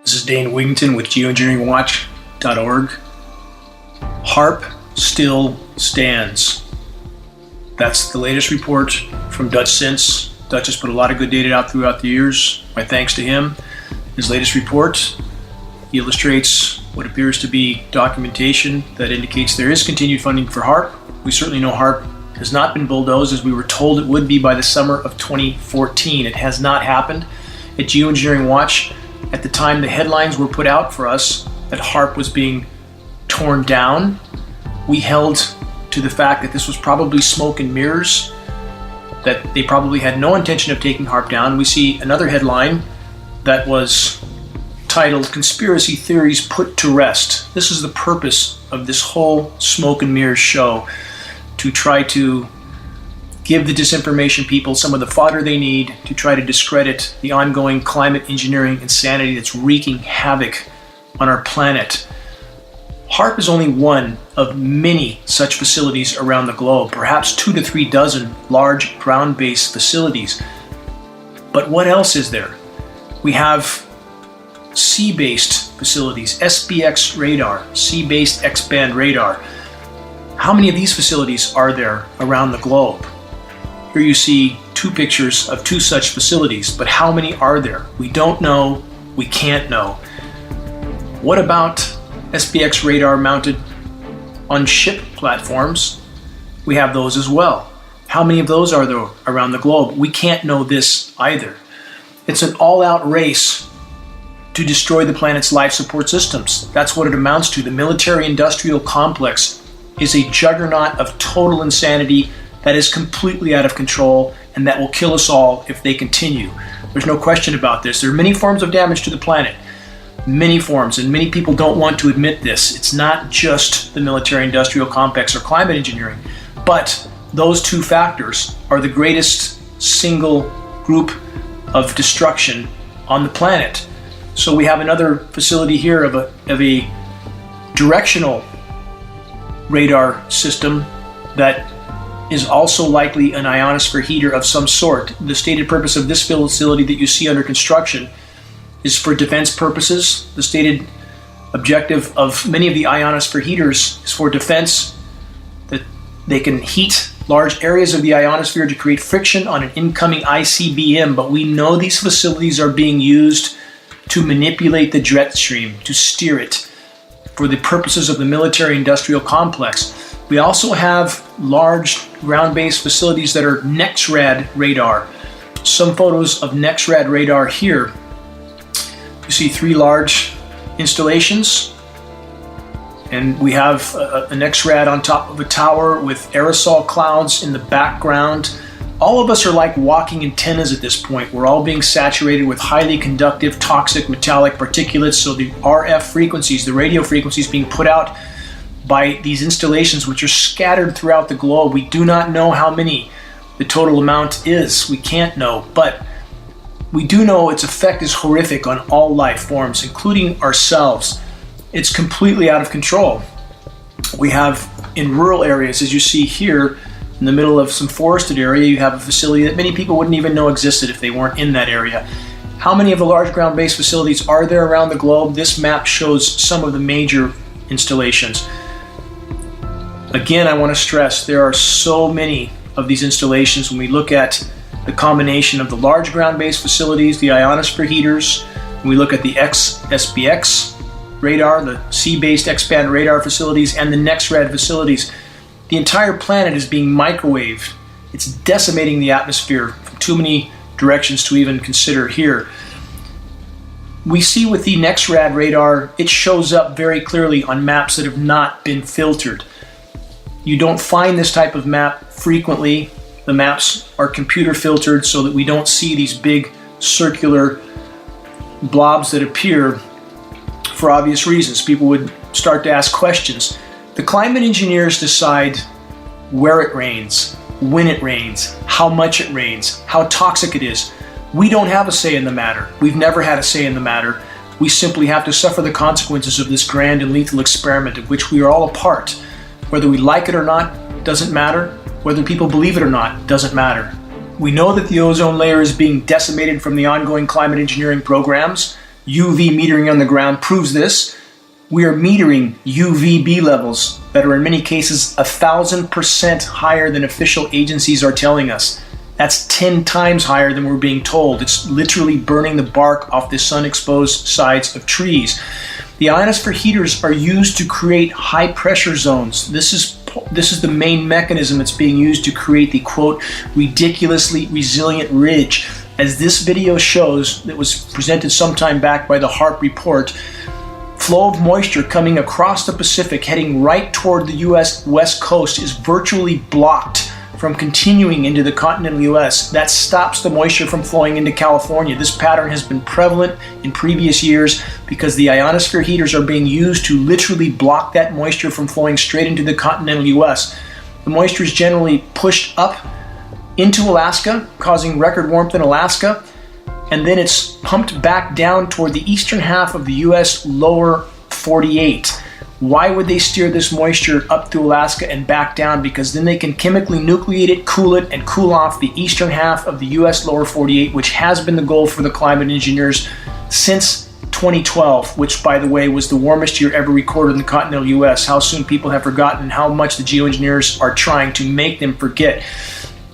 This is Dane Wigington with Geoengineeringwatch.org. HAARP still stands. That's the latest report from Dutch Sense. Dutch has put a lot of good data out throughout the years. My thanks to him. His latest report illustrates what appears to be documentation that indicates there is continued funding for HAARP. We certainly know HAARP has not been bulldozed as we were told it would be by the summer of 2014. It has not happened. At Geoengineering Watch, at the time the headlines were put out for us that HAARP was being torn down, we held to the fact that this was probably smoke and mirrors, that they probably had no intention of taking HAARP down. We see another headline that was titled "Conspiracy Theories Put to Rest." This is the purpose of this whole smoke and mirrors show, to try to give the disinformation people some of the fodder they need to try to discredit the ongoing climate engineering insanity that's wreaking havoc on our planet. HAARP is only one of many such facilities around the globe, perhaps 2 to 3 dozen large ground-based facilities. But what else is there? We have sea-based facilities, SBX radar, sea-based X-band radar. How many of these facilities are there around the globe? Here you see 2 pictures of 2 such facilities, but how many are there? We don't know, we can't know. What about SBX radar mounted on ship platforms? We have those as well. How many of those are there around the globe? We can't know this either. It's an all-out race to destroy the planet's life support systems. That's what it amounts to. The military-industrial complex is a juggernaut of total insanity that is completely out of control and that will kill us all if they continue. There's no question about this. There are many forms of damage to the planet. Many forms, and many people don't want to admit this. It's not just the military-industrial complex or climate engineering, but those 2 factors are the greatest single group of destruction on the planet. So we have another facility here of a directional radar system that is also likely an ionosphere heater of some sort. The stated purpose of this facility that you see under construction is for defense purposes. The stated objective of many of the ionosphere heaters is for defense, that they can heat large areas of the ionosphere to create friction on an incoming ICBM, but we know these facilities are being used to manipulate the jet stream, to steer it for the purposes of the military-industrial complex. We also have large ground-based facilities that are NEXRAD radar. Some photos of NEXRAD radar here. You see 3 large installations, and we have a NEXRAD on top of a tower with aerosol clouds in the background. All of us are like walking antennas at this point. We're all being saturated with highly conductive, toxic, metallic particulates. So the RF frequencies, the radio frequencies being put out by these installations, which are scattered throughout the globe. We do not know how many the total amount is. We can't know, but we do know its effect is horrific on all life forms, including ourselves. It's completely out of control. We have in rural areas, as you see here, in the middle of some forested area, you have a facility that many people wouldn't even know existed if they weren't in that area. How many of the large ground-based facilities are there around the globe? This map shows some of the major installations. Again, I want to stress there are so many of these installations. When we look at the combination of the large ground-based facilities, the ionosphere heaters, when we look at the SBX radar, the sea-based X-band radar facilities, and the NEXRAD facilities, the entire planet is being microwaved. It's decimating the atmosphere from too many directions to even consider here. We see with the NEXRAD radar, it shows up very clearly on maps that have not been filtered. You don't find this type of map frequently. The maps are computer filtered so that we don't see these big circular blobs that appear for obvious reasons. People would start to ask questions. The climate engineers decide where it rains, when it rains, how much it rains, how toxic it is. We don't have a say in the matter. We've never had a say in the matter. We simply have to suffer the consequences of this grand and lethal experiment of which we are all a part. Whether we like it or not, doesn't matter. Whether people believe it or not, doesn't matter. We know that the ozone layer is being decimated from the ongoing climate engineering programs. UV metering on the ground proves this. We are metering UVB levels that are in many cases 1,000% higher than official agencies are telling us. That's 10 times higher than we're being told. It's literally burning the bark off the sun-exposed sides of trees. The ionosphere heaters are used to create high pressure zones. This is the main mechanism that's being used to create the, quote, ridiculously resilient ridge. As this video shows, that was presented sometime back by the HAARP report, flow of moisture coming across the Pacific heading right toward the US west coast is virtually blocked from continuing into the continental US. That stops the moisture from flowing into California. This pattern has been prevalent in previous years because the ionosphere heaters are being used to literally block that moisture from flowing straight into the continental US. The moisture is generally pushed up into Alaska, causing record warmth in Alaska, and then it's pumped back down toward the eastern half of the US lower 48. Why would they steer this moisture up through Alaska and back down? Because then they can chemically nucleate it, cool it, and cool off the eastern half of the US lower 48, which has been the goal for the climate engineers since 2012, which, by the way, was the warmest year ever recorded in the continental US. How soon people have forgotten how much the geoengineers are trying to make them forget.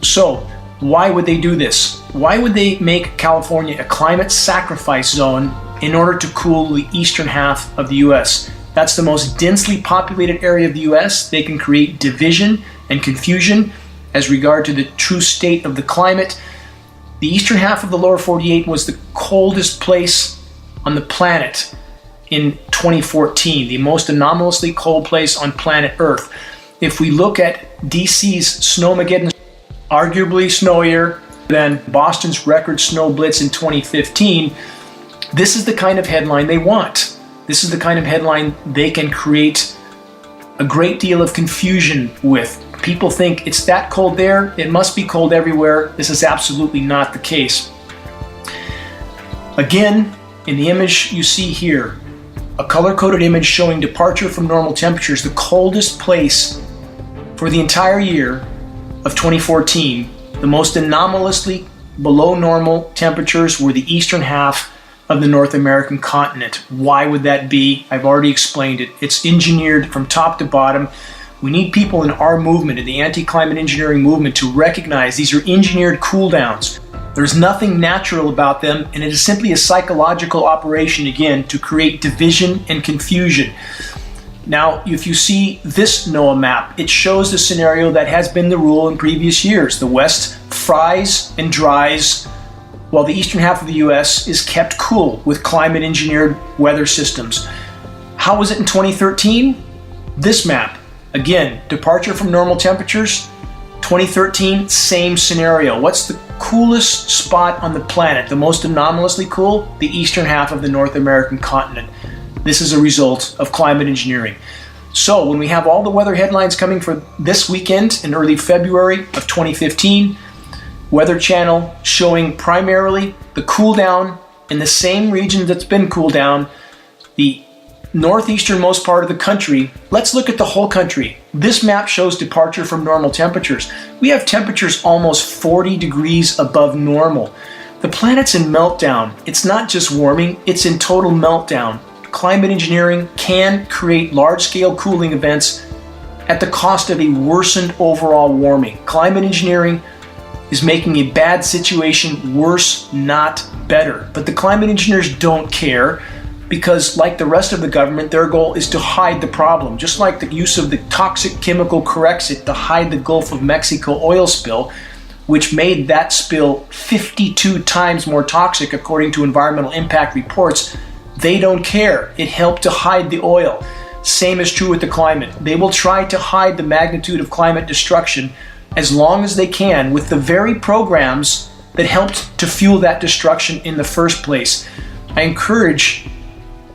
So, why would they do this? Why would they make California a climate sacrifice zone in order to cool the eastern half of the US? That's the most densely populated area of the US. They can create division and confusion as regard to the true state of the climate. The eastern half of the lower 48 was the coldest place on the planet in 2014, the most anomalously cold place on planet Earth. If we look at DC's Snowmageddon, arguably snowier than Boston's record snow blitz in 2015, this is the kind of headline they want. This is the kind of headline they can create a great deal of confusion with. People think it's that cold there, it must be cold everywhere. This is absolutely not the case. Again, in the image you see here, a color-coded image showing departure from normal temperatures, the coldest place for the entire year of 2014, the most anomalously below normal temperatures were the eastern half of the North American continent. Why would that be? I've already explained it. It's engineered from top to bottom. We need people in our movement, in the anti-climate engineering movement, to recognize these are engineered cool downs. There's nothing natural about them, and it is simply a psychological operation, again, to create division and confusion. Now, if you see this NOAA map, it shows the scenario that has been the rule in previous years. The West fries and dries, while the eastern half of the US is kept cool with climate engineered weather systems. How was it in 2013? This map. Again, departure from normal temperatures. 2013, same scenario. What's the coolest spot on the planet? The most anomalously cool? The eastern half of the North American continent. This is a result of climate engineering. So when we have all the weather headlines coming for this weekend in early February of 2015, Weather Channel showing primarily the cool down in the same region that's been cooled down, the northeasternmost part of the country. Let's look at the whole country. This map shows departure from normal temperatures. We have temperatures almost 40 degrees above normal. The planet's in meltdown. It's not just warming, it's in total meltdown. Climate engineering can create large-scale cooling events at the cost of a worsened overall warming. Climate engineering is making a bad situation worse, not better. But the climate engineers don't care because, like the rest of the government, their goal is to hide the problem. Just like the use of the toxic chemical Corexit to hide the Gulf of Mexico oil spill, which made that spill 52 times more toxic according to environmental impact reports. They don't care. It helped to hide the oil. Same is true with the climate. They will try to hide the magnitude of climate destruction as long as they can with the very programs that helped to fuel that destruction in the first place. I encourage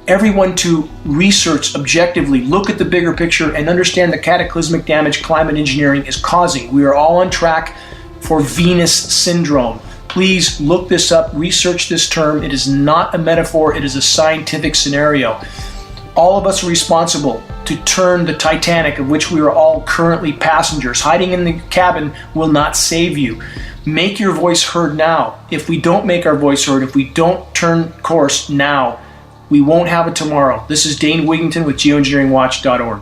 everyone to research objectively, look at the bigger picture, and understand the cataclysmic damage climate engineering is causing. We are all on track for Venus syndrome. Please look this up, research this term. It is not a metaphor, it is a scientific scenario. All of us are responsible to turn the Titanic, of which we are all currently passengers. Hiding in the cabin will not save you. Make your voice heard now. If we don't make our voice heard, if we don't turn course now, we won't have it tomorrow. This is Dane Wigington with geoengineeringwatch.org.